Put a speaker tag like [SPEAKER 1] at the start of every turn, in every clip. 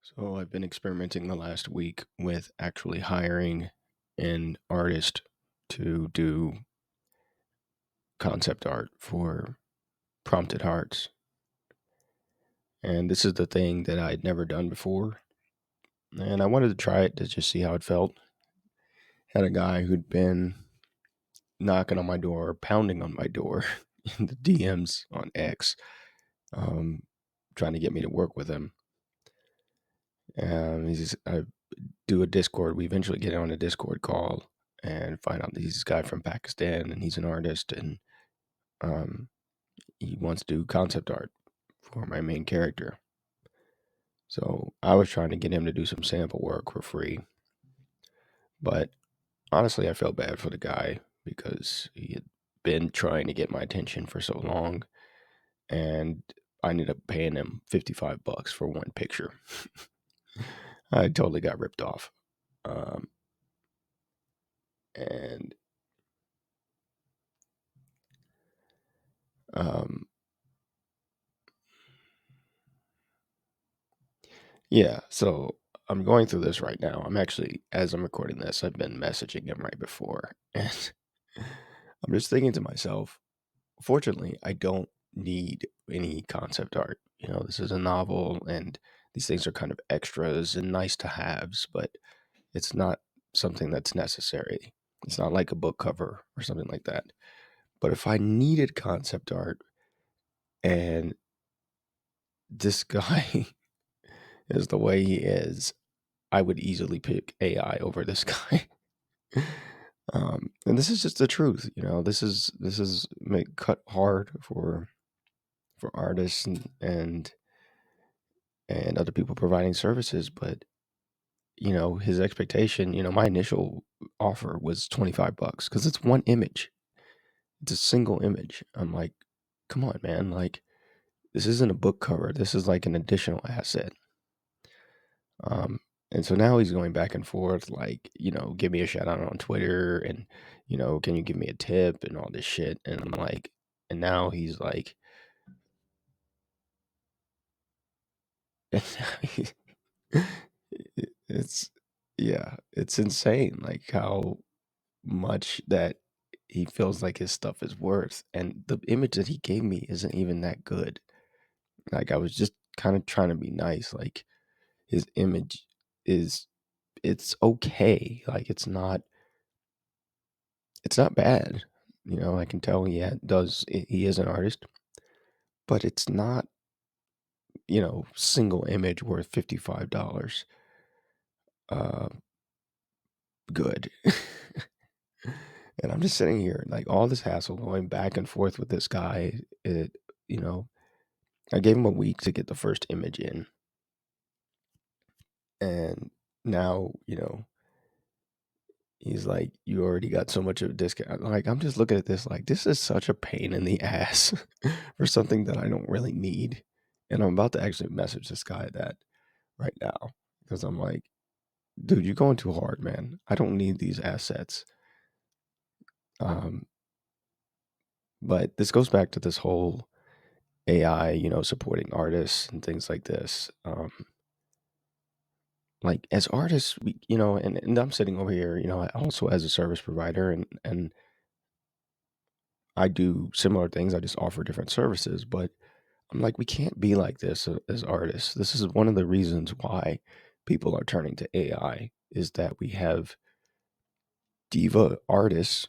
[SPEAKER 1] So I've been experimenting the last week with actually hiring an artist to do concept art for prompted hearts. And this is the thing that I'd never done before. And I wanted to try it to just see how it felt. Had a guy who'd been knocking on my door, pounding on my door in the DMs on X, um, trying to get me to work with him. I do a Discord. We eventually get on a Discord call and find out that he's a guy from Pakistan and he's an artist and um, he wants to do concept art for my main character. So I was trying to get him to do some sample work for free, but honestly, I felt bad for the guy because he had been trying to get my attention for so long, and I ended up paying him $55 for one picture. I totally got ripped off. Um, and um, Yeah, so I'm going through this right now. I'm actually, as I'm recording this, I've been messaging him right before. And I'm just thinking to myself, fortunately, I don't need any concept art. This is a novel and these things are kind of extras and nice to haves, but it's not something that's necessary. It's not like a book cover or something like that. But if I needed concept art and this guy is the way he is, I would easily pick AI over this guy. And this is just the truth, this is make cut hard for artists and other people providing services, but his expectation, my initial offer was $25 because it's one image. It's a single image. I'm like, come on, man, like this isn't a book cover. This is like an additional asset. Um, and so now he's going back and forth, like, give me a shout out on Twitter and, can you give me a tip and all this shit. And I'm like, and now he's like, it's, yeah, it's insane. Like how much that he feels like his stuff is worth. And the image that he gave me isn't even that good. Like I was just kind of trying to be nice. Like his image is, it's okay. Like it's not bad. I can tell he is an artist, but it's not, single image worth $55 uh good. And I'm just sitting here like all this hassle going back and forth with this guy. You know, I gave him a week to get the first image in, and now, he's like, you already got so much of a discount. Like, I'm just looking at this like this is such a pain in the ass for something that I don't really need. And I'm about to actually message this guy that right now because I'm like, dude, you're going too hard, man. I don't need these assets. Um, but this goes back to this whole AI, supporting artists and things like this. Like as artists, and I'm sitting over here, also as a service provider, and I do similar things. I just offer different services, but I'm like, we can't be like this as artists. This is one of the reasons why people are turning to AI is that we have diva artists.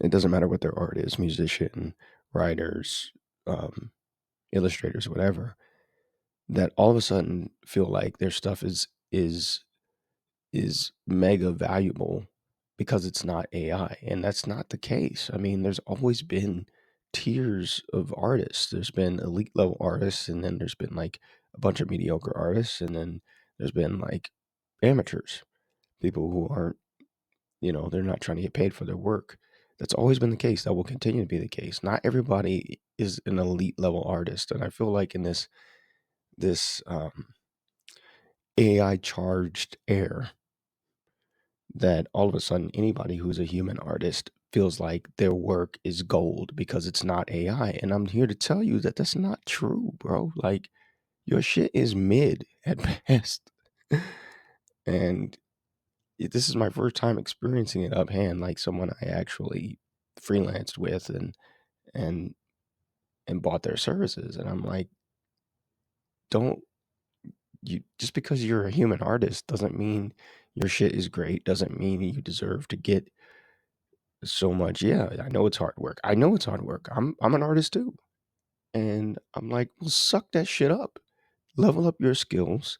[SPEAKER 1] It doesn't matter what their art is, musician, writers, um, illustrators, whatever, that all of a sudden feel like their stuff is mega valuable because it's not AI. And that's not the case. I mean, there's always been tiers of artists. There's been elite level artists, and then there's been like a bunch of mediocre artists, and then there's been like amateurs, people who aren't, they're not trying to get paid for their work. That's always been the case. That will continue to be the case. Not everybody is an elite level artist. And I feel like in this AI charged air, that all of a sudden anybody who's a human artist feels like their work is gold because it's not AI. And I'm here to tell you that that's not true, bro. Like your shit is mid at best. And this is my first time experiencing it up hand, like someone I actually freelanced with and and bought their services. And I'm like, don't you just because you're a human artist doesn't mean your shit is great, doesn't mean you deserve to get so much. Yeah, I know it's hard work. I know it's hard work. I'm an artist too. And I'm like, well, suck that shit up. Level up your skills,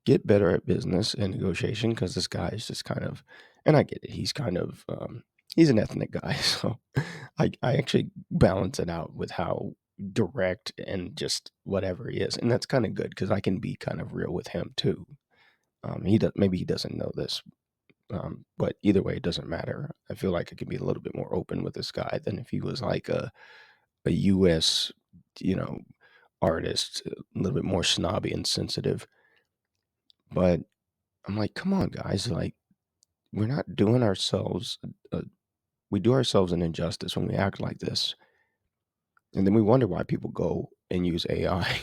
[SPEAKER 1] get better at business and negotiation because this guy is just kind of, and I get it, he's kind of he's an ethnic guy. So I actually balance it out with how direct and just whatever he is. And that's kind of good because I can be kind of real with him too. He does, maybe he doesn't know this, but either way, it doesn't matter. I feel like I could be a little bit more open with this guy than if he was like a U.S. you know artist, a little bit more snobby and sensitive. But I'm like, come on, guys, like we're not doing ourselves. Uh, we do ourselves an injustice when we act like this, and then we wonder why people go and use AI.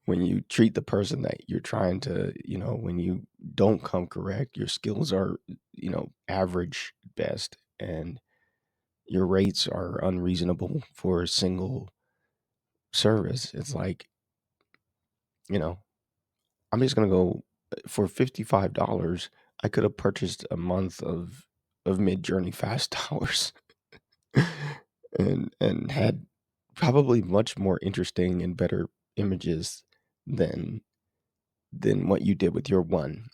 [SPEAKER 1] When you treat the person that you're trying to, when you don't come correct, your skills are, average best, and your rates are unreasonable for a single service. It's like, you know, I'm just gonna go for $55. I could have purchased a month of Mid Journey fast hours and had probably much more interesting and better images than what you did with your one.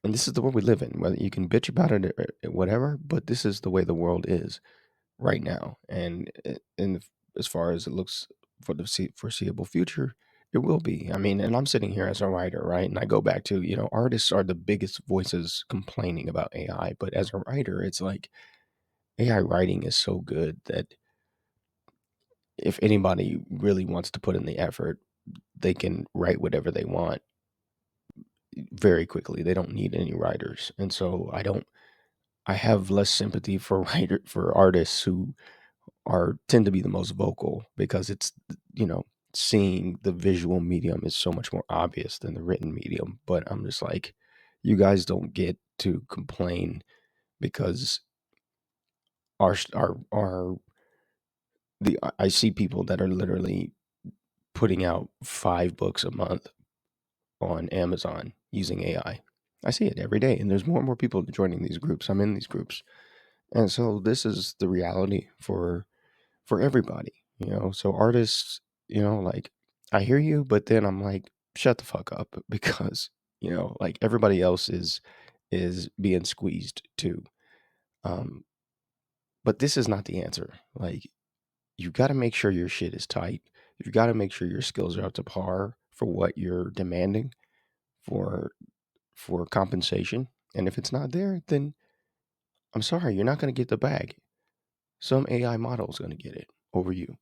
[SPEAKER 1] And this is the world we live in. Whether you can bitch about it or whatever, but this is the way the world is right now. And as far as it looks for the foreseeable future, it will be. I mean, and I'm sitting here as a writer, right? And I go back to, artists are the biggest voices complaining about AI. But as a writer, it's like AI writing is so good that if anybody really wants to put in the effort, they can write whatever they want very quickly. They don't need any writers. And so I have less sympathy for for artists who are tend to be the most vocal because it's, you know, seeing the visual medium is so much more obvious than the written medium. But I'm just like, you guys don't get to complain because our the I see people that are literally putting out 5 books a month on Amazon using AI. I see it every day, and there's more and more people joining these groups. I'm in these groups, and so this is the reality for everybody, So artists, like I hear you, but then I'm like, shut the fuck up because like everybody else is being squeezed too. Um, but this is not the answer. Like you got to make sure your shit is tight. You got to make sure your skills are up to par for what you're demanding for compensation. And if it's not there, then I'm sorry, you're not going to get the bag. Some AI model is going to get it over you.